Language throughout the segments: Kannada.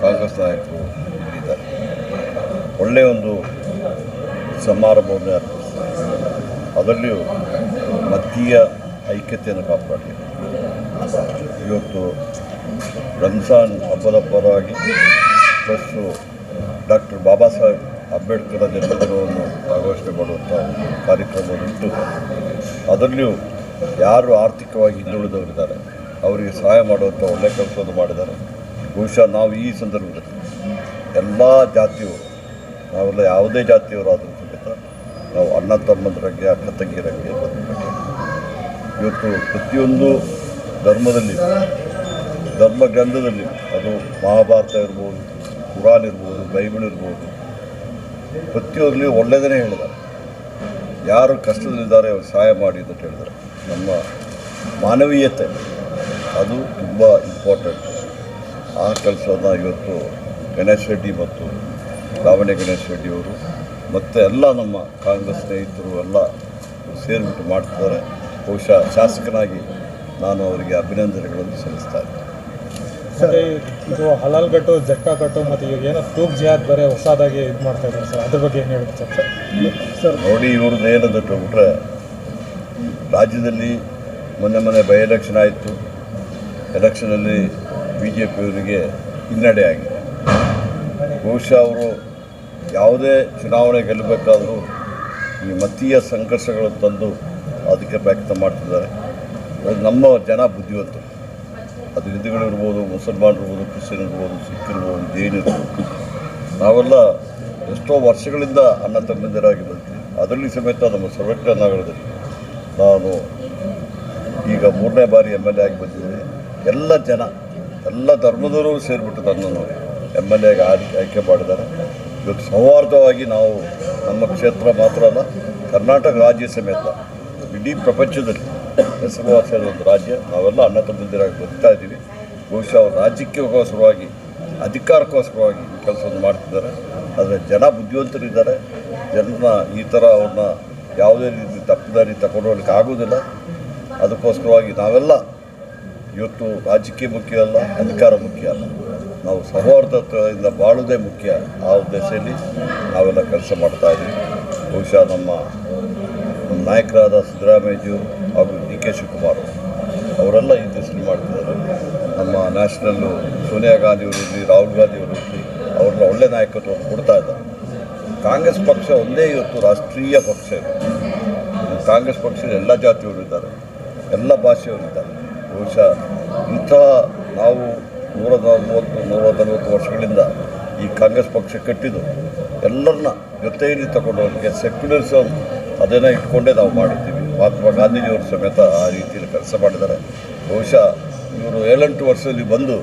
ಕಾಂಗ್ರೆಸ್ ನಾಯಕರು ಇಲ್ಲಿದ್ದಾರೆ. ಒಳ್ಳೆಯ ಒಂದು ಸಮಾರಂಭವನ್ನು ಅರ್ಪಿಸ್ತಾರೆ. ಅದರಲ್ಲಿಯೂ ಮತೀಯ ಐಕ್ಯತೆಯನ್ನು ಕಾಪಾಡಲಿ. ಇವತ್ತು ರಂಜಾನ್ ಹಬ್ಬದ ಪರವಾಗಿ ಪ್ಲಸ್ಸು ಡಾಕ್ಟರ್ ಬಾಬಾ ಸಾಹೇಬ್ ಅಂಬೇಡ್ಕರ್ ಜನ್ಮದಿನವನ್ನು ಆಘೋಷಣೆ ಮಾಡುವಂಥ ಕಾರ್ಯಕ್ರಮವಿಟ್ಟು ಅದರಲ್ಲಿಯೂ ಯಾರು ಆರ್ಥಿಕವಾಗಿ ಹಿಂದುಳಿದವರಿದ್ದಾರೆ ಅವರಿಗೆ ಸಹಾಯ ಮಾಡುವಂಥ ಒಳ್ಳೆಯ ಕೆಲಸವನ್ನು ಮಾಡಿದ್ದಾರೆ. ಬಹುಶಃ ನಾವು ಈ ಸಂದರ್ಭದಲ್ಲಿ ಎಲ್ಲ ಜಾತಿಯವರು, ನಾವೆಲ್ಲ ಯಾವುದೇ ಜಾತಿಯವರಾದರೂ ಸಮೇತ ನಾವು ಅಣ್ಣ ತಮ್ಮಂದರಂಗೆ, ಅಕ್ಕ ತಂಗಿಯರಂಗೆ ಬದುಕಬೇಕು. ಇವತ್ತು ಪ್ರತಿಯೊಂದು ಧರ್ಮದಲ್ಲಿ, ಧರ್ಮ ಗ್ರಂಥದಲ್ಲಿ, ಅದು ಮಹಾಭಾರತ ಇರ್ಬೋದು, ಕುರಾನ್ ಇರ್ಬೋದು, ಬೈಬಲ್ ಇರ್ಬೋದು, ಪ್ರತಿಯೊಂದರಲ್ಲಿ ಒಳ್ಳೆಯದನ್ನೇ ಹೇಳಿದ್ದಾರೆ. ಯಾರು ಕಷ್ಟದಲ್ಲಿದ್ದಾರೆ ಅವರು ಸಹಾಯ ಮಾಡಿ ಅಂತ ಹೇಳಿದ್ದಾರೆ. ನಮ್ಮ ಮಾನವೀಯತೆ ಅದು ತುಂಬ ಇಂಪಾರ್ಟೆಂಟ್. ಆ ಕೆಲಸವನ್ನು ಇವತ್ತು ಗಣೇಶ್ ರೆಡ್ಡಿ ಮತ್ತು ಲಾವಣ್ಯ ಗಣೇಶ್ ರೆಡ್ಡಿಯವರು ಮತ್ತು ಎಲ್ಲ ನಮ್ಮ ಕಾಂಗ್ರೆಸ್ ಸ್ನೇಹಿತರು ಎಲ್ಲ ಸೇರಿಬಿಟ್ಟು ಮಾಡ್ತಿದ್ದಾರೆ. ಬಹುಶಃ ಶಾಸಕನಾಗಿ ನಾನು ಅವರಿಗೆ ಅಭಿನಂದನೆಗಳನ್ನು ಸಲ್ಲಿಸ್ತಾ ಇದ್ದೀನಿ. ಸರ್, ಇದು ಹಲಾಲ್ ಕಟ್ಟು, ಜಟ್ಕಾ ಕಟ್ಟು ಮತ್ತು ಈಗ ಏನೋ ತೂಕ್ ಜಿಹಾದ್ ಬೇರೆ ಹೊಸದಾಗಿ ಇದು ಮಾಡ್ತಾ ಇದ್ದಾರೆ ಸರ್, ಅದ್ರ ಬಗ್ಗೆ ಏನು ಹೇಳ್ತಾರೆ ಸರ್? ನೋಡಿ, ಇವ್ರದ್ದು ಏನಂತ ಬಿಟ್ಟರೆ, ರಾಜ್ಯದಲ್ಲಿ ಮೊನ್ನೆ ಬೈ ಎಲೆಕ್ಷನ್ ಆಯಿತು. ಎಲೆಕ್ಷನಲ್ಲಿ BJPಯವರಿಗೆ ಹಿನ್ನಡೆ ಆಗಿದೆ. ಬಹುಶಃ ಅವರು ಯಾವುದೇ ಚುನಾವಣೆ ಗೆಲ್ಲಬೇಕಾದರೂ ಈ ಮತೀಯ ಸಂಘರ್ಷಗಳನ್ನು ತಂದು ಅದಕ್ಕೆ ಪ್ರಯತ್ನ ಮಾಡ್ತಿದ್ದಾರೆ. ನಮ್ಮ ಜನ ಬುದ್ಧಿವಂತರು, ಅದು ಹಿಂದೂಗಳಿರ್ಬೋದು, ಮುಸಲ್ಮಾನರಿರ್ಬೋದು, ಕ್ರಿಶ್ಚಿಯನ್ ಇರ್ಬೋದು, ಸಿಖ್ಖಿರ್ಬೋದು, ಜೈನ್ ಇರ್ಬೋದು, ನಾವೆಲ್ಲ ಎಷ್ಟೋ ವರ್ಷಗಳಿಂದ ಅಣ್ಣ ತಮ್ಮಂದಿರಾಗಿ ಬರ್ತೀವಿ. ಅದರಲ್ಲಿ ಸಮೇತ ನಮ್ಮ ಸರ್ವಜ್ಞ ನಗರದಲ್ಲಿ ನಾನು ಈಗ 3ನೇ ಬಾರಿ MLA ಆಗಿ ಬಂದಿದ್ದೀನಿ. ಎಲ್ಲ ಜನ, ಎಲ್ಲ ಧರ್ಮದವರು ಸೇರಿಬಿಟ್ಟು ನನ್ನನ್ನು MLA ಆಗಿ ಆಯ್ಕೆ ಮಾಡಿದ್ದಾರೆ. ಇವತ್ತು ಸೌಹಾರ್ದವಾಗಿ ನಾವು ನಮ್ಮ ಕ್ಷೇತ್ರ ಮಾತ್ರ ಅಲ್ಲ, ಕರ್ನಾಟಕ ರಾಜ್ಯ ಸಮೇತ ಇಡೀ ಪ್ರಪಂಚದಲ್ಲಿ ಹೆಸರುವಾಸಿಯಾದ ಒಂದು ರಾಜ್ಯ. ನಾವೆಲ್ಲ ಅಣ್ಣ ತಮ್ಮಂದಿರಾಗಿ ಬದುಕ್ತಾ ಇದ್ದೀವಿ. ಬಹುಶಃ ಅವರು ರಾಜ್ಯಕ್ಕೋಸ್ಕರವಾಗಿ, ಅಧಿಕಾರಕ್ಕೋಸ್ಕರವಾಗಿ ಕೆಲಸವನ್ನು ಮಾಡ್ತಿದ್ದಾರೆ. ಆದರೆ ಜನ ಬುದ್ಧಿವಂತರಿದ್ದಾರೆ. ಜನರನ್ನ ಈ ಥರ ಅವ್ರನ್ನ ಯಾವುದೇ ರೀತಿ ತಪ್ಪುದಾರಿ ತಗೊಂಡು ಹೋಗ್ಲಿಕ್ಕೆ ಆಗೋದಿಲ್ಲ. ಅದಕ್ಕೋಸ್ಕರವಾಗಿ ನಾವೆಲ್ಲ ಇವತ್ತು ರಾಜಕೀಯ ಮುಖ್ಯ ಅಲ್ಲ, ಅಧಿಕಾರ ಮುಖ್ಯ ಅಲ್ಲ, ನಾವು ಸೌಹಾರ್ದತೆಯಿಂದ ಬಾಳುವುದೇ ಮುಖ್ಯ. ಆ ಉದ್ದೇಶದಲ್ಲಿ ನಾವೆಲ್ಲ ಕೆಲಸ ಮಾಡ್ತಾಯಿದ್ದೀವಿ. ಬಹುಶಃ ನಮ್ಮ ನಾಯಕರಾದ ಸಿದ್ದರಾಮಯ್ಯಜಿಯವರು ಹಾಗೂ DK ಶಿವಕುಮಾರ್ ಅವರೆಲ್ಲ ಈ ದಿಸೆಯಲ್ಲಿ ಮಾಡ್ತಿದ್ದಾರೆ. ನಮ್ಮ ನ್ಯಾಷನಲ್ಲು ಸೋನಿಯಾ ಗಾಂಧಿಯವರು ಇರಲಿ, ರಾಹುಲ್ ಗಾಂಧಿಯವರು ಇರಲಿ, ಅವ್ರನ್ನ ಒಳ್ಳೆ ನಾಯಕತ್ವವನ್ನು ಕೊಡ್ತಾ ಇದ್ದಾರೆ. ಕಾಂಗ್ರೆಸ್ ಪಕ್ಷ ಒಂದೇ ಇವತ್ತು ರಾಷ್ಟ್ರೀಯ ಪಕ್ಷ ಇದೆ. ಕಾಂಗ್ರೆಸ್ ಪಕ್ಷದ ಎಲ್ಲ ಜಾತಿಯವರು ಇದ್ದಾರೆ, ಎಲ್ಲ ಭಾಷೆಯವರಿದ್ದಾರೆ. ಬಹುಶಃ ಇಂತಹ ನಾವು 130-140 ವರ್ಷಗಳಿಂದ ಈ ಕಾಂಗ್ರೆಸ್ ಪಕ್ಷ ಕಟ್ಟಿದ್ದು ಎಲ್ಲರನ್ನ ಜೊತೆಯಲ್ಲಿ ತಗೊಂಡವರಿಗೆ ಸೆಕ್ಯುಲರಿಸಮ್ ಅದನ್ನು ಇಟ್ಕೊಂಡೇ ನಾವು ಮಾಡಿದ್ದೀವಿ. ಮಹಾತ್ಮ ಗಾಂಧೀಜಿಯವರು ಸಮೇತ ಆ ರೀತಿಯಲ್ಲಿ ಕೆಲಸ ಮಾಡಿದ್ದಾರೆ. ಬಹುಶಃ ಇವರು 7-8 ವರ್ಷದಲ್ಲಿ ಬಂದು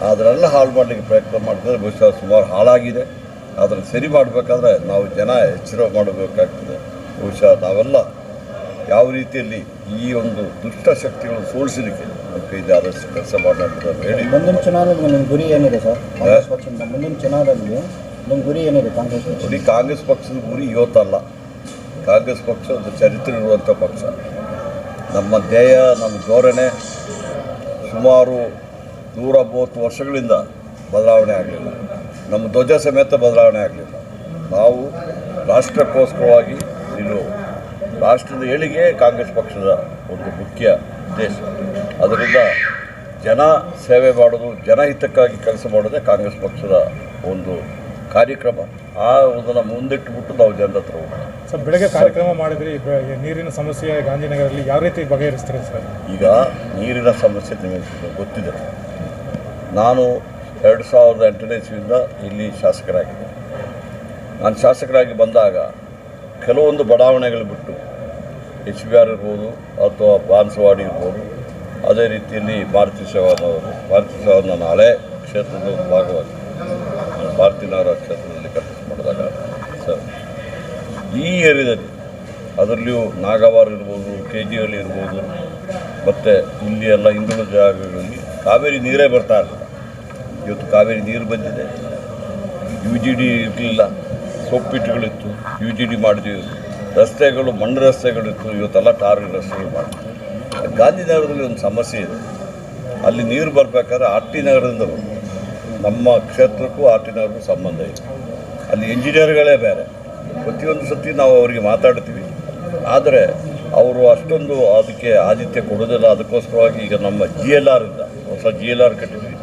ಅದನ್ನೆಲ್ಲ ಹಾಳು ಮಾಡಲಿಕ್ಕೆ ಪ್ರಯತ್ನ ಮಾಡ್ತಿದ್ದಾರೆ. ಬಹುಶಃ ಸುಮಾರು ಹಾಳಾಗಿದೆ. ಅದನ್ನು ಸರಿ ಮಾಡಬೇಕಾದ್ರೆ ನಾವು ಜನ ಎಚ್ಚರ ಮಾಡಬೇಕಾಗ್ತದೆ. ಬಹುಶಃ ನಾವೆಲ್ಲ ಯಾವ ರೀತಿಯಲ್ಲಿ ಈ ಒಂದು ದುಷ್ಟ ಶಕ್ತಿಗಳನ್ನು ಸೋಲಿಸಲಿಕ್ಕೆ ನಮ್ಮ ಕೈಲಿ ಆದಷ್ಟು ಕೆಲಸ ಮಾಡೋಣ ಹೇಳಿ. ಮುಂದಿನ ಚುನಾವಣೆಗೆ ನಿಮ್ಮ ಗುರಿ ಏನಿದೆ ಸರ್? ಕಾಂಗ್ರೆಸ್ ಪಕ್ಷದಿಂದ ಮುಂದಿನ ಚುನಾವಣೆಯಲ್ಲಿ ನಿಮ್ಮ ಗುರಿ ಏನಿದೆ? ಕಾಂಗ್ರೆಸ್ ಪಕ್ಷದ ಗುರಿ ಇವತ್ತಲ್ಲ. ಕಾಂಗ್ರೆಸ್ ಪಕ್ಷ ಒಂದು ಚರಿತ್ರೆ ಇರುವಂಥ ಪಕ್ಷ. ನಮ್ಮ ಧ್ಯೇಯ, ನಮ್ಮ ಧೋರಣೆ ಸುಮಾರು 130 ವರ್ಷಗಳಿಂದ ಬದಲಾವಣೆ ಆಗಲಿಲ್ಲ. ನಮ್ಮ ಧ್ವಜ ಸಮೇತ ಬದಲಾವಣೆ ಆಗಲಿಲ್ಲ. ನಾವು ರಾಷ್ಟ್ರಕ್ಕೋಸ್ಕರವಾಗಿ ನಿಲ್ಲುವ, ರಾಷ್ಟ್ರದ ಏಳಿಗೆ ಕಾಂಗ್ರೆಸ್ ಪಕ್ಷದ ಒಂದು ಮುಖ್ಯ ಉದ್ದೇಶ. ಅದರಿಂದ ಜನ ಸೇವೆ ಮಾಡೋದು, ಜನಹಿತಕ್ಕಾಗಿ ಕೆಲಸ ಮಾಡೋದೇ ಕಾಂಗ್ರೆಸ್ ಪಕ್ಷದ ಒಂದು ಕಾರ್ಯಕ್ರಮ. ಆ ಒಂದನ್ನು ಮುಂದಿಟ್ಟುಬಿಟ್ಟು ನಾವು ಜನರ ಹತ್ರ ಹೋಗ್ತೀವಿ. ಸರ್, ಬೆಳಗ್ಗೆ ಕಾರ್ಯಕ್ರಮ ಮಾಡಿದ್ರಿ, ನೀರಿನ ಸಮಸ್ಯೆ ಗಾಂಧಿನಗರಲ್ಲಿ ಯಾವ ರೀತಿ ಬಗೆಹರಿಸ್ತೀರಿ ಸರ್? ಈಗ ನೀರಿನ ಸಮಸ್ಯೆ ನಿಮಗೆ ಗೊತ್ತಿದೆ. ನಾನು 2008ನೇ ಇಸ್ವಿಯಿಂದ ಇಲ್ಲಿ ಶಾಸಕರಾಗಿದ್ದೆ. ನಾನು ಶಾಸಕರಾಗಿ ಬಂದಾಗ ಕೆಲವೊಂದು ಬಡಾವಣೆಗಳು ಬಿಟ್ಟು HBR ಇರ್ಬೋದು ಅಥವಾ ಬಾನ್ಸವಾಡಿ ಇರ್ಬೋದು, ಅದೇ ರೀತಿಯಲ್ಲಿ ಮಾರುತಿ ಸೇವಾನವರು ನನ್ನ ಹಳೆ ಕ್ಷೇತ್ರದ ಒಂದು ಭಾಗವಾಗಿ ಭಾರತೀನಗರ ಕ್ಷೇತ್ರದಲ್ಲಿ ಕೆಲಸ ಮಾಡಿದಾಗ ಸರ್, ಈ ಏರಿಯಾದಲ್ಲಿ ಅದರಲ್ಲಿಯೂ ನಾಗವಾರ ಇರ್ಬೋದು, KGಹಳ್ಳಿ ಇರ್ಬೋದು, ಮತ್ತು ಇಲ್ಲಿ ಎಲ್ಲ ಹಿಂದುಳಿದ ಜಾಗಗಳಲ್ಲಿ ಕಾವೇರಿ ನೀರೇ ಬರ್ತಾ ಇರಲಿಲ್ಲ. ಇವತ್ತು ಕಾವೇರಿ ನೀರು ಬಂದಿದೆ. UGD ಇರಲಿಲ್ಲ, ಸೊಪ್ಪಿಟ್ಟುಗಳಿತ್ತು, UGD ಮಾಡಿದ್ವಿ. ರಸ್ತೆಗಳು ಮಣ್ಣು ರಸ್ತೆಗಳಿತ್ತು, ಇವತ್ತೆಲ್ಲ ಟಾರ್ ರಸ್ತೆಗಳು ಮಾಡಿದ್ವಿ. ಗಾಂಧಿನಗರದಲ್ಲಿ ಒಂದು ಸಮಸ್ಯೆ ಇದೆ. ಅಲ್ಲಿ ನೀರು ಬರಬೇಕಾದ್ರೆ RT ನಗರದಿಂದ ಬರ್ತದೆ. ನಮ್ಮ ಕ್ಷೇತ್ರಕ್ಕೂ ಆಟಿನವ್ರಿಗೂ ಸಂಬಂಧ ಇದೆ. ಅಲ್ಲಿ ಇಂಜಿನಿಯರ್ಗಳೇ ಬೇರೆ. ಪ್ರತಿಯೊಂದು ಸತಿ ನಾವು ಅವರಿಗೆ ಮಾತಾಡ್ತೀವಿ, ಆದರೆ ಅವರು ಅಷ್ಟೊಂದು ಅದಕ್ಕೆ ಆದಿತ್ಯ ಕೊಡೋದಿಲ್ಲ. ಅದಕ್ಕೋಸ್ಕರವಾಗಿ ಈಗ ನಮ್ಮ GLR ಇಂದ ಹೊಸ GLR ಕಟ್ಟಿದ್ವಿ.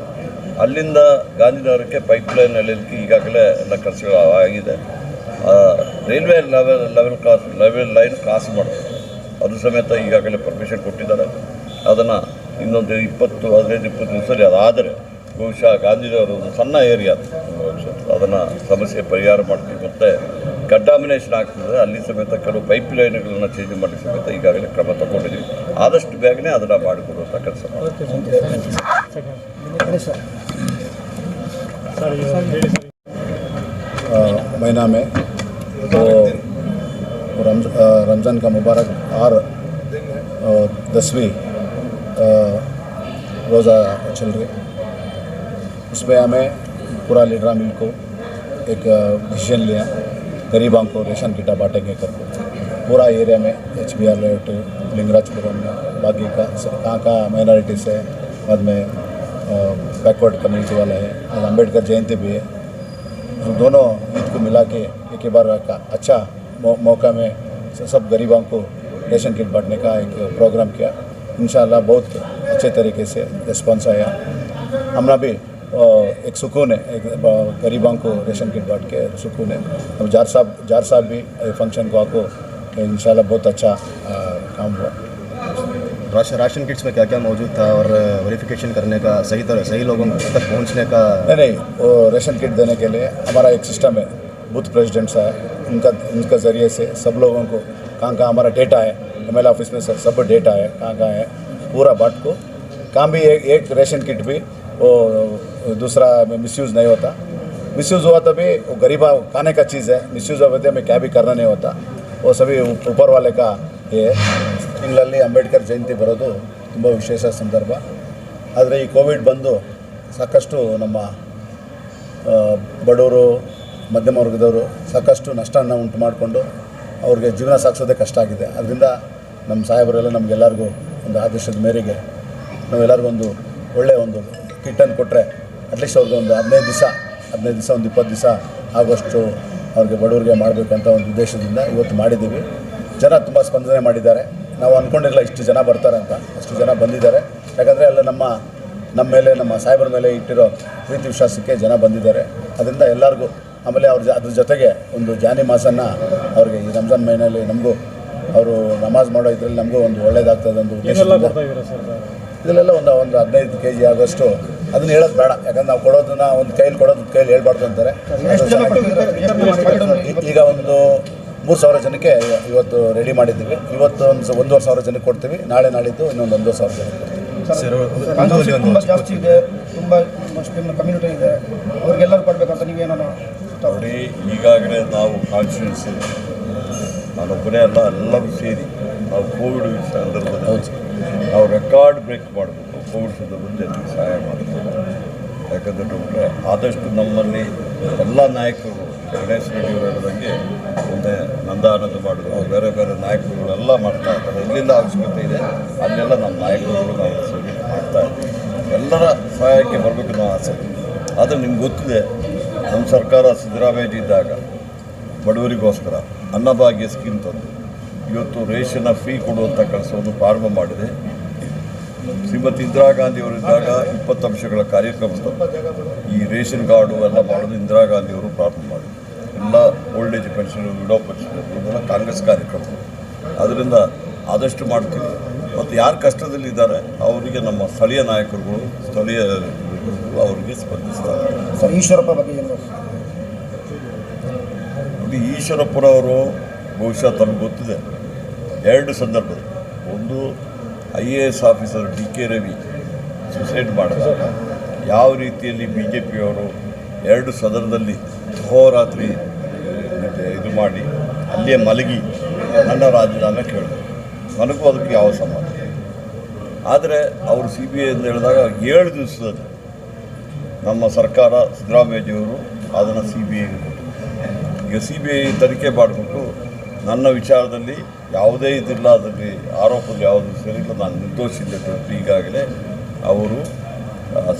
ಅಲ್ಲಿಂದ ಗಾಂಧಿನಗರಕ್ಕೆ ಪೈಪ್ಲೈನ್ ಎಳೆಯೋದಕ್ಕೆ ಈಗಾಗಲೇ ಎಲ್ಲ ಖರ್ಚುಗಳು ಆಗಿದೆ. ರೈಲ್ವೆ ಲೆವೆಲ್ ಲೈನ್ ಕ್ರಾಸ್ ಮಾಡ್ತಾರೆ, ಅದು ಸಮೇತ ಈಗಾಗಲೇ ಪರ್ಮಿಷನ್ ಕೊಟ್ಟಿದ್ದಾರೆ. ಅದನ್ನು ಇನ್ನೊಂದು 15-20 ದಿವಸದಲ್ಲಿ ಅದಾದರೆ ಬಹುಶಃ ಗಾಂಧಿನಗರ ಒಂದು ಸಣ್ಣ ಏರಿಯಾ ಅದನ್ನು ಸಮಸ್ಯೆ ಪರಿಹಾರ ಮಾಡ್ತೀವಿ. ಮತ್ತು ಕಂಟಾಮಿನೇಷನ್ ಆಗ್ತಿದೆ, ಅಲ್ಲಿ ಸಮೇತ ಕೆಲವು ಪೈಪ್ಲೈನ್ಗಳನ್ನು ಚೇಂಜ್ ಮಾಡಲಿಕ್ಕೆ ಸಮೇತ ಈಗಾಗಲೇ ಕ್ರಮ ತಗೊಂಡಿದ್ದೀವಿ. ಆದಷ್ಟು ಬೇಗನೆ ಅದನ್ನು ಮಾಡಿಕೊಡುವಂಥ ಕೆಲಸ महीना में तो रमज़ान का मुबारक और 10वीं रोज़ा चल रही, उसमें हमें पूरा लीडरा मिल को एक डिसीजन लिया, गरीबों को रेशन किटा बांटेंगे करके पूरा एरिया में HBR लेआउट लिंगराजपुरम में बाकी का कहाँ माइनॉरिटीज़ है, बाद में बैकवर्ड कम्युनिटी वाला है, आज अम्बेडकर जयंती भी है, तो दोनों ईद को मिला के एक ही बार का अच्छा मौका में सब गरीबों को रेशन किट बांटने का एक प्रोग्राम किया। इंशाअल्लाह बहुत अच्छे तरीके से रिस्पॉन्स आया। हमारा भी एक सुकून है, एक गरीबों को रेशन किट बांट के सुकून है। अब जार साहब भी फंक्शन को आको इंशाअल्लाह बहुत अच्छा काम हुआ। राशन किट्स में क्या क्या मौजूद था और वेरिफिकेशन करने का सही लोगों तक पहुंचने का? नहीं, वो रेशन किट देने के लिए हमारा एक सिस्टम है, बूथ प्रेसिडेंट्स है, उनका ज़रिए से सब लोगों को कहाँ हमारा डेटा है, ML ऑफिस में सब डेटा है, कहाँ है पूरा बाट को कहाँ भी एक रेशन किट भी वो दूसरा मिसयूज़ नहीं होता। मिसयूज़ हुआ तो भी वो गरीबा खाने का चीज़ है, मिसयूज़ होते हमें क्या भी करना नहीं होता, वो सभी ऊपर वाले का ये। ತಿಂಗಳಲ್ಲಿ ಅಂಬೇಡ್ಕರ್ ಜಯಂತಿ ಬರೋದು ತುಂಬ ವಿಶೇಷ ಸಂದರ್ಭ. ಆದರೆ ಈ ಕೋವಿಡ್ ಬಂದು ಸಾಕಷ್ಟು ನಮ್ಮ ಬಡವರು ಮಧ್ಯಮ ವರ್ಗದವರು ಸಾಕಷ್ಟು ನಷ್ಟವನ್ನು ಉಂಟು ಮಾಡಿಕೊಂಡು ಅವ್ರಿಗೆ ಜೀವನ ಸಾಗಿಸೋದೇ ಕಷ್ಟ ಆಗಿದೆ. ಅದರಿಂದ ನಮ್ಮ ಸಾಹೇಬರೆಲ್ಲ ನಮಗೆಲ್ಲರಿಗೂ ಒಂದು ಆದೇಶದ ಮೇರೆಗೆ ನಾವೆಲ್ಲರಿಗೂ ಒಂದು ಒಳ್ಳೆಯ ಒಂದು ಕಿಟ್ಟನ್ನು ಕೊಟ್ಟರೆ ಅಟ್ಲೀಸ್ಟ್ ಅವ್ರಿಗೆ ಒಂದು 15 ದಿವಸ ಒಂದು 20 ದಿವಸ ಆಗೋಷ್ಟು ಅವ್ರಿಗೆ ಬಡವರಿಗೆ ಮಾಡಬೇಕಂತ ಒಂದು ಉದ್ದೇಶದಿಂದ ಇವತ್ತು ಮಾಡಿದ್ದೀವಿ. ಜನ ತುಂಬ ಸ್ಪಂದನೆ ಮಾಡಿದ್ದಾರೆ. ನಾವು ಅಂದ್ಕೊಂಡಿರಲಿಲ್ಲ ಇಷ್ಟು ಜನ ಬರ್ತಾರೆ ಅಂತ, ಅಷ್ಟು ಜನ ಬಂದಿದ್ದಾರೆ. ಯಾಕಂದರೆ ಎಲ್ಲ ನಮ್ಮ ಮೇಲೆ ನಮ್ಮ ಸಾಹೇಬರ ಮೇಲೆ ಇಟ್ಟಿರೋ ಪ್ರೀತಿ ವಿಶ್ವಾಸಕ್ಕೆ ಜನ ಬಂದಿದ್ದಾರೆ. ಅದರಿಂದ ಎಲ್ಲರಿಗೂ ಆಮೇಲೆ ಅದ್ರ ಜೊತೆಗೆ ಒಂದು ಜಾನಿ ಮಾಸನ್ನು ಅವ್ರಿಗೆ ಈ ರಂಜಾನ್ ಮೈನಲ್ಲಿ ನಮಗೂ ಅವರು ನಮಾಜ್ ಮಾಡೋ ಇದರಲ್ಲಿ ನಮಗೂ ಒಂದು ಒಳ್ಳೇದಾಗ್ತದೆ ಒಂದು ಇದರಲ್ಲೆಲ್ಲ ಒಂದು 15 kg ಆಗೋಷ್ಟು. ಅದನ್ನ ಹೇಳೋದು ಬೇಡ, ಯಾಕಂದ್ರೆ ನಾವು ಕೊಡೋದನ್ನ ಒಂದು ಕೈಲಿ ಹೇಳ್ಬಾರ್ದು ಅಂತಾರೆ. ಈಗ ಒಂದು 3,000 ಜನಕ್ಕೆ ಇವತ್ತು ರೆಡಿ ಮಾಡಿದ್ದೀವಿ. ಇವತ್ತು ಒಂದು 1,500 ಜನಕ್ಕೆ ಕೊಡ್ತೀವಿ. ನಾಳೆ ನಾಳಿದ್ದು ಇನ್ನೊಂದು 1,500 ಜನಕ್ಕೆ ಕೊಡ್ತೀವಿ. ತುಂಬ ಜಾಸ್ತಿ ಇದೆ, ತುಂಬ ಮುಸ್ಲಿಮ್ ಕಮ್ಯುನಿಟಿ ಇದೆ, ಅವ್ರಿಗೆಲ್ಲರೂ ಕೊಡಬೇಕಂತ ನೀವೇನೋ ನೋಡಿ. ಈಗಾಗಲೇ ನಾವು ಕಾನ್ಸ್ಟಿಟ್ಯೂನ್ಸಿ ನಾನೊಬ್ಬನೇ ಅಲ್ಲ, ಎಲ್ಲರೂ ಸೇರಿ ನಾವು ಕೋವಿಡ್ ಸಂದರ್ಭದಲ್ಲಿ ನಾವು ರೆಕಾರ್ಡ್ ಬ್ರೇಕ್ ಮಾಡಬೇಕು. ಕೋವಿಡ್ ಸಂದರ್ಭದಲ್ಲಿ ಜನರಿಗೆ ಸಹಾಯ ಮಾಡಬೇಕು. ಯಾಕಂದರೆ ಆದಷ್ಟು ನಮ್ಮಲ್ಲಿ ಎಲ್ಲ ನಾಯಕರು ಗಣೇಶ್ ರೆಡ್ಡಿಯವರು ಹೇಳಿದಂಗೆ ಮುಂದೆ ನಂದಾನದ ಮಾಡಿದ್ರು, ಬೇರೆ ಬೇರೆ ನಾಯಕರುಗಳೆಲ್ಲ ಮಾಡ್ತಾ ಇರ್ತಾರೆ. ಎಲ್ಲಿಂದ ಅವಶ್ಯಕತೆ ಇದೆ ಅಲ್ಲೆಲ್ಲ ನಮ್ಮ ನಾಯಕರುಗಳು ನಾವು ಸೇರಿ ಮಾಡ್ತಾ ಇದ್ದೀವಿ. ಎಲ್ಲರ ಸಹಾಯಕ್ಕೆ ಬರಬೇಕು ಅನ್ನೋ ಆಸೆ. ಆದರೆ ನಿಮ್ಗೆ ಗೊತ್ತಿದೆ, ನಮ್ಮ ಸರ್ಕಾರ ಸಿದ್ದರಾಮಯ್ಯ ಇದ್ದಾಗ ಬಡವರಿಗೋಸ್ಕರ ಅನ್ನಭಾಗ್ಯ ಸ್ಕೀಮ್ ತಂದು ಇವತ್ತು ರೇಷನ್ನ ಫ್ರೀ ಕೊಡುವಂಥ ಕೆಲಸವನ್ನು ಪ್ರಾರಂಭ ಮಾಡಿದೆ. ಶ್ರೀಮತಿ ಇಂದಿರಾ ಗಾಂಧಿಯವರಿದ್ದಾಗ 20 ಅಂಶಗಳ ಕಾರ್ಯಕ್ರಮ ಈ ರೇಷನ್ ಕಾರ್ಡು ಎಲ್ಲ ಮಾಡೋದು ಇಂದಿರಾ ಗಾಂಧಿಯವರು ಪ್ರಾರಂಭ ಮಾಡಿದರು. ಎಲ್ಲ old age pension, widow pension ಇವನ್ನೆಲ್ಲ ಕಾಂಗ್ರೆಸ್ ಕಾರ್ಯಕ್ರಮ. ಅದರಿಂದ ಆದಷ್ಟು ಮಾಡ್ತೀವಿ. ಮತ್ತು ಯಾರು ಕಷ್ಟದಲ್ಲಿದ್ದಾರೆ ಅವರಿಗೆ ನಮ್ಮ ಸ್ಥಳೀಯ ನಾಯಕರುಗಳು ಅವರಿಗೆ ಸ್ಪಂದಿಸ್ತಾರೆ. ಸರ್, ಈಶ್ವರಪ್ಪ ಬಗ್ಗೆ ಏನು? ಇದು ಈಶ್ವರಪ್ಪನವರು ಬಹುಶಃ ತಮಗೆ ಗೊತ್ತಿದೆ 2 ಸಂದರ್ಭದಲ್ಲಿ. ಒಂದು IAS officer DK Ravi suicide ಮಾಡಿದಾಗ ಯಾವ ರೀತಿಯಲ್ಲಿ BJPಯವರು 2 ಸದನದಲ್ಲಿ ಅಹೋರಾತ್ರಿ ಇದು ಮಾಡಿ ಅಲ್ಲೇ ಮಲಗಿ ನನ್ನ ರಾಜೀನಾಮೆ ಕೇಳಿದ್ರು. ನನಗೂ ಅದಕ್ಕೆ ಯಾವ ಸಂಬಂಧ. ಆದರೆ ಅವರು CBI ಎಂದು ಹೇಳಿದಾಗ 7 ದಿವಸದಲ್ಲಿ ನಮ್ಮ ಸರ್ಕಾರ ಸಿದ್ದರಾಮಯ್ಯಜಿಯವರು ಅದನ್ನು CBIಗೆ ಕೊಟ್ಟರು. ಈಗ CBI ತನಿಖೆ ಮಾಡಿಬಿಟ್ಟು ನನ್ನ ವಿಚಾರದಲ್ಲಿ ಯಾವುದೇ ಇದಿಲ್ಲ, ಅದರಲ್ಲಿ ಆರೋಪದಲ್ಲಿ ಯಾವುದೂ ಸರಿಯಿಲ್ಲ, ನಾನು ನಿರ್ದೋಷಿದ್ದೆ ಈಗಾಗಲೇ ಅವರು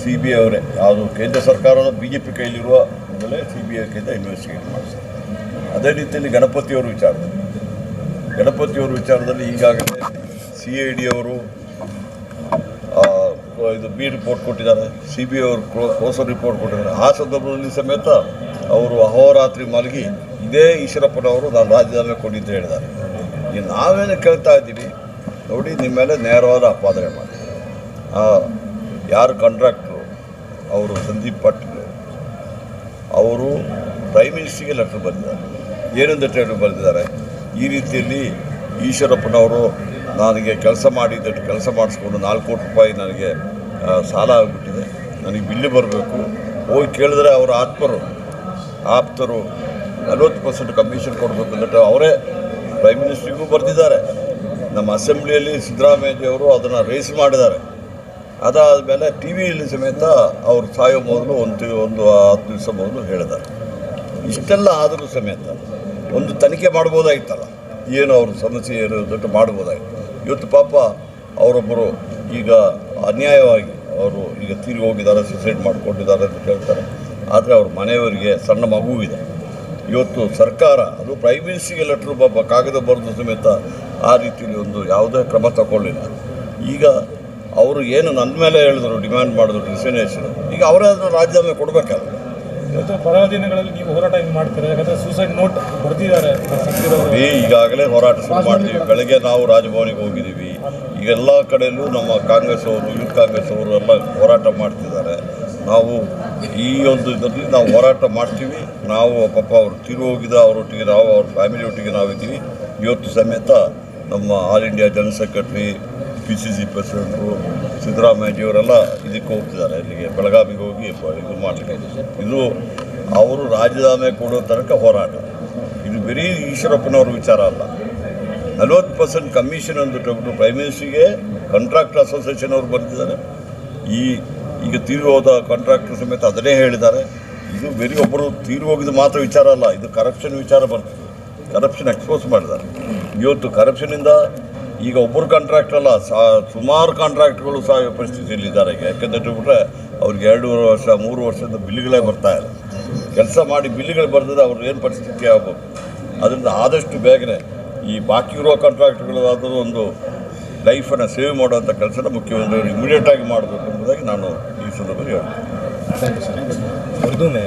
CBI ಅವರೇ, ಯಾವುದು ಕೇಂದ್ರ ಸರ್ಕಾರದ BJP ಕೈಲಿರುವ ಮೇಲೆ CBI ಕೈಯಿಂದ ಇನ್ವೆಸ್ಟಿಗೇಟ್ ಮಾಡಿಸ್ತಾರೆ. ಅದೇ ರೀತಿಯಲ್ಲಿ ಗಣಪತಿಯವ್ರ ವಿಚಾರದಲ್ಲಿ ಈಗಾಗಲೇ CID ಅವರು ಇದು ಬಿ ರಿಪೋರ್ಟ್ ಕೊಟ್ಟಿದ್ದಾರೆ, CBI ಅವರು ಕ್ಲೋಸರ್ ರಿಪೋರ್ಟ್ ಕೊಟ್ಟಿದ್ದಾರೆ. ಆ ಸಂದರ್ಭದಲ್ಲಿ ಸಮೇತ ಅವರು ಅಹೋರಾತ್ರಿ ಮಲಗಿ ಇದೇ ಈಶ್ವರಪ್ಪನವರು ನಾನು ರಾಜೀನಾಮೆ ಕೊಡಿ ಅಂತ ಹೇಳಿದ್ದಾರೆ. ಈಗ ನಾವೇನು ಕೇಳ್ತಾ ಇದ್ದೀವಿ ನೋಡಿ, ನಿಮ್ಮ ಮೇಲೆ ನೇರವಾದ ಅಪಾದನೆ ಮಾಡಿ. ಯಾರು ಕಾಂಟ್ರಾಕ್ಟ್ರು ಅವರು ಸಂದೀಪ್ ಪಾಟೀಲ್ ಅವರು ಪ್ರೈಮ್ ಮಿನಿಸ್ಟ್ರಿಗೆ ಲೆಟ್ರ್ ಬರೆದಿದ್ದಾರೆ. ಏನಂತ ಲೆಟ್ರ್ ಬರೆದಿದ್ದಾರೆ, ಈ ರೀತಿಯಲ್ಲಿ ಈಶ್ವರಪ್ಪನವರು ನನಗೆ ಕೆಲಸ ಮಾಡಿದ್ದಟ್ಟು ಕೆಲಸ ಮಾಡಿಸ್ಕೊಂಡು 4 ಕೋಟಿ ರೂಪಾಯಿ ನನಗೆ ಸಾಲ ಆಗಿಬಿಟ್ಟಿದೆ, ನನಗೆ ಬಿಲ್ಲು ಬರಬೇಕು. ಹೋಗಿ ಕೇಳಿದ್ರೆ ಅವರ ಆಪ್ತರು 40% ಕಮಿಷನ್ ಕೊಡಬೇಕು ಅಂದ್ಬಿಟ್ಟು ಅವರೇ ಪ್ರೈಮ್ ಮಿನಿಸ್ಟ್ರಿಗೂ ಬರೆದಿದ್ದಾರೆ. ನಮ್ಮ ಅಸೆಂಬ್ಲಿಯಲ್ಲಿ ಸಿದ್ದರಾಮಯ್ಯವರು ಅದನ್ನು ರೇಸ್ ಮಾಡಿದ್ದಾರೆ. ಅದಾದಮೇಲೆ ಟಿ ವಿಯಲ್ಲಿ ಸಮೇತ ಅವರು ಸಾಯೋ ಮೊದಲು ಒಂದು 10 ದಿವಸ ಮೊದಲು ಹೇಳಿದ್ದಾರೆ. ಇಷ್ಟೆಲ್ಲ ಆದರೂ ಸಮೇತ ಒಂದು ತನಿಖೆ ಮಾಡ್ಬೋದಾಗಿತ್ತಲ್ಲ, ಏನು ಅವ್ರ ಸಮಸ್ಯೆ ಇರೋದಟ್ಟು ಮಾಡ್ಬೋದಾಗಿತ್ತು. ಇವತ್ತು ಪಾಪ ಅವರೊಬ್ಬರು ಈಗ ಅನ್ಯಾಯವಾಗಿ ಅವರು ಈಗ ತೀರಿ ಹೋಗಿದ್ದಾರೆ, ಸುಸೈಡ್ ಮಾಡಿಕೊಂಡಿದ್ದಾರೆ ಅಂತ ಹೇಳ್ತಾರೆ. ಆದರೆ ಅವ್ರ ಮನೆಯವರಿಗೆ ಸಣ್ಣ ಮಗು ಇದೆ. ಇವತ್ತು ಸರ್ಕಾರ ಅದು ಪ್ರೈಮ್ ಮಿನಿಸ್ಟ್ರಿಗೆ ಲೆಟ್ರು ಕಾಗದ ಬರೆದು ಸಮೇತ ಆ ರೀತಿಯಲ್ಲಿ ಒಂದು ಯಾವುದೇ ಕ್ರಮ ತಗೊಳ್ಳಿಲ್ಲ. ಈಗ ಅವರು ಏನು ನನ್ನ ಮೇಲೆ ಹೇಳಿದ್ರು, ಡಿಮ್ಯಾಂಡ್ ಮಾಡಿದ್ರು ರಿಸಿಗ್ನೇಷನ್, ಈಗ ಅವರೇ ಅದನ್ನು ರಾಜೀನಾಮೆ ಕೊಡಬೇಕಲ್ಲ. ಇವತ್ತು ಬರೋ ದಿನಗಳಲ್ಲಿ ನೀವು ಹೋರಾಟ ಹಿಂಗೆ ಮಾಡ್ತೀರಾ? ಯಾಕಂದರೆ ಸೂಸೈಡ್ ನೋಟ್ ಬರೆದಿದ್ದಾರೆ. ಈಗಾಗಲೇ ಹೋರಾಟ ಶುರು ಮಾಡಿದ್ದೀವಿ. ಬೆಳಗ್ಗೆ ನಾವು ರಾಜಭವನಿಗೆ ಹೋಗಿದ್ದೀವಿ. ಈಗ ಎಲ್ಲ ಕಡೆಯಲ್ಲೂ ನಮ್ಮ ಕಾಂಗ್ರೆಸ್ ಅವರು, ಯೂತ್ ಕಾಂಗ್ರೆಸ್ ಅವರು ಎಲ್ಲ ಹೋರಾಟ ಮಾಡ್ತಿದ್ದಾರೆ. ನಾವು ಈ ಒಂದು ಇದರಲ್ಲಿ ನಾವು ಹೋರಾಟ ಮಾಡ್ತೀವಿ. ನಾವು ಪಾಪ ಅವರು ತೀರು ಹೋಗಿದ ಅವರೊಟ್ಟಿಗೆ ನಾವು ಅವ್ರ ಫ್ಯಾಮಿಲಿ ಒಟ್ಟಿಗೆ ನಾವಿದ್ದೀವಿ. ಇವತ್ತು ಸಮೇತ ನಮ್ಮ all India general secretary, PCC ಪ್ರೆಸಿಡೆಂಟರು ಸಿದ್ದರಾಮಯ್ಯಜಿಯವರೆಲ್ಲ ಇದಕ್ಕೆ ಹೋಗ್ತಿದ್ದಾರೆ, ಇಲ್ಲಿಗೆ ಬೆಳಗಾವಿಗೆ ಹೋಗಿ ಇದು ಮಾಡಲಿಕ್ಕೆ. ಇದು ಅವರು ರಾಜೀನಾಮೆ ಕೊಡೋ ತನಕ ಹೋರಾಟ. ಇದು ಬರೀ ಈಶ್ವರಪ್ಪನವ್ರ ವಿಚಾರ ಅಲ್ಲ. 40% ಕಮಿಷನ್ ಅಂದ್ಬಿಟ್ಟು ಪ್ರೈಮ್ ಮಿನಿಸ್ಟ್ರಿಗೆ ಕಾಂಟ್ರಾಕ್ಟರ್ ಅಸೋಸಿಯೇಷನ್ ಅವರು ಬರೆದಿದ್ದಾರೆ. ಈಗ ತೀರು ಹೋದ ಕಾಂಟ್ರಾಕ್ಟರ್ ಸಮೇತ ಅದನ್ನೇ ಹೇಳಿದ್ದಾರೆ. ಇದು ಬರೀ ಒಬ್ಬರು ತೀರು ಹೋಗಿದ್ದು ಮಾತ್ರ ವಿಚಾರ ಅಲ್ಲ, ಇದು ಕರಪ್ಷನ್ ವಿಚಾರ ಬರ್ತದೆ. ಕರಪ್ಷನ್ ಎಕ್ಸ್ಪೋಸ್ ಮಾಡಿದ್ದಾರೆ. ಇವತ್ತು ಕರಪ್ಷನಿಂದ ಈಗ ಒಬ್ಬರು ಕಾಂಟ್ರಾಕ್ಟ್ ಅಲ್ಲ, ಸುಮಾರು ಕಾಂಟ್ರಾಕ್ಟ್ಗಳು ಸಾಯೋ ಪರಿಸ್ಥಿತಿಯಲ್ಲಿದ್ದಾರೆ. ಈಗ ಯಾಕೆಂದರೆ ಬಿಟ್ಟರೆ ಅವ್ರಿಗೆ 2.5 ವರ್ಷ 3 ವರ್ಷದ ಬಿಲ್ಗಳೇ ಬರ್ತಾಯಿಲ್ಲ. ಕೆಲಸ ಮಾಡಿ ಬಿಲ್ಗಳು ಬರೆದ್ರೆ ಅವ್ರಿಗೆ ಏನು ಪರಿಸ್ಥಿತಿ ಆಗ್ಬೋದು. ಅದರಿಂದ ಆದಷ್ಟು ಬೇಗನೆ ಈ ಬಾಕಿ ಇರೋ ಕಾಂಟ್ರಾಕ್ಟ್ಗಳಾದರೂ ಒಂದು ಲೈಫನ್ನು ಸೇವ್ ಮಾಡುವಂಥ ಕೆಲಸನ ಮುಖ್ಯಮಂತ್ರಿಗಳು ಇಮಿಡಿಯೇಟಾಗಿ ಮಾಡಬೇಕು ಎಂಬುದಾಗಿ ನಾನು ಈ ಸಂದರ್ಭದಲ್ಲಿ ಹೇಳ್ತೀನಿ.